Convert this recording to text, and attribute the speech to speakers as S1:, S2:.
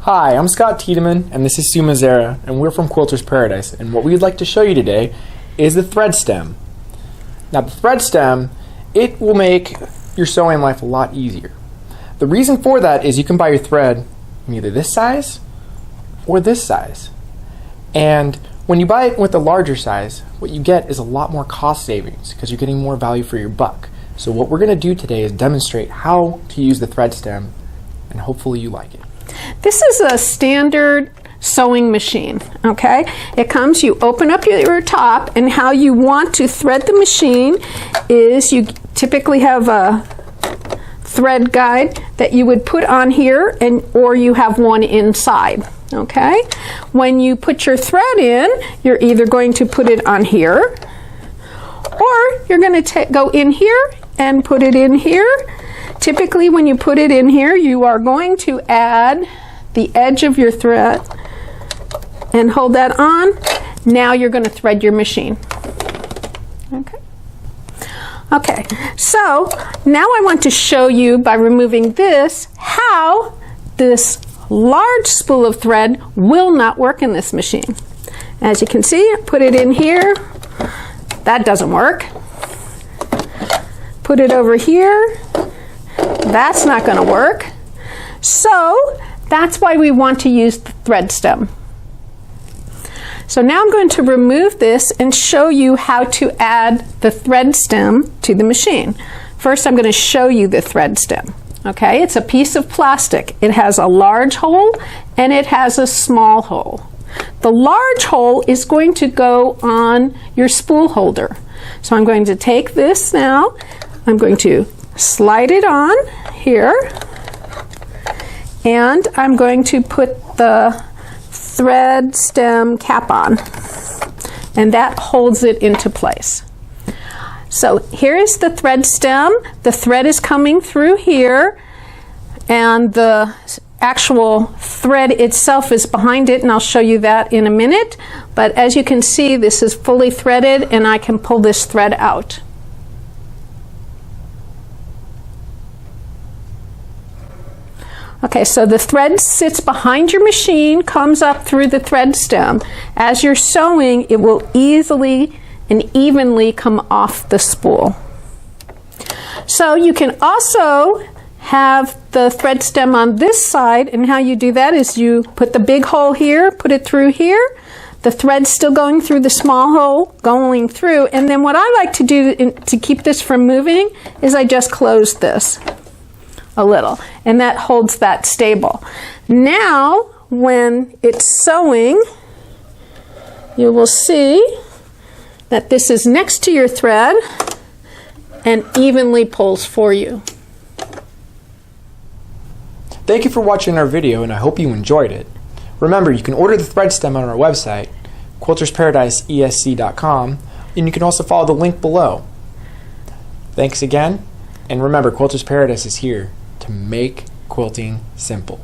S1: Hi, I'm Scott Tiedemann, and this is Sue Mazzara, and we're from Quilter's Paradise, and what we'd like to show you today is the thread stem. Now, the thread stem, it will make your sewing life a lot easier. The reason for that is you can buy your thread in either this size or this size. And when you buy it with a larger size, what you get is a lot more cost savings because you're getting more value for your buck. So what we're going to do today is demonstrate how to use the thread stem, and hopefully you like it.
S2: This is a standard sewing machine, okay? It comes, you open up your top, and how you want to thread the machine is you typically have a thread guide that you would put on here, or you have one inside, okay? When you put your thread in, you're either going to put it on here, or you're going to go in here and put it in here. Typically, when you put it in here, you are going to add the edge of your thread and hold that on. Now you're going to thread your machine. Okay, so now I want to show you, by removing this, how this large spool of thread will not work in this machine. As you can see, put it in here. That doesn't work. Put it over here. That's not going to work. So that's why we want to use the thread stem. So now I'm going to remove this and show you how to add the thread stem to the machine. First, I'm going to show you the thread stem. Okay, it's a piece of plastic. It has a large hole and it has a small hole. The large hole is going to go on your spool holder. So I'm going to take this now. I'm going to slide it on here, and I'm going to put the thread stem cap on, and that holds it into place. So here is the thread stem. The thread is coming through here, and the actual thread itself is behind it, and I'll show you that in a minute. But as you can see, this is fully threaded, and I can pull this thread out. Okay, so the thread sits behind your machine, comes up through the thread stem. As you're sewing, it will easily and evenly come off the spool. So you can also have the thread stem on this side, and how you do that is you put the big hole here, put it through here, the thread's still going through the small hole, going through, and then what I like to do to keep this from moving is I just close this a little, and that holds that stable. Now, when it's sewing, you will see that this is next to your thread and evenly pulls for you.
S1: Thank you for watching our video, and I hope you enjoyed it. Remember, you can order the thread stem on our website, quiltersparadiseesc.com, and you can also follow the link below. Thanks again, and remember, Quilter's Paradise is here to make quilting simple.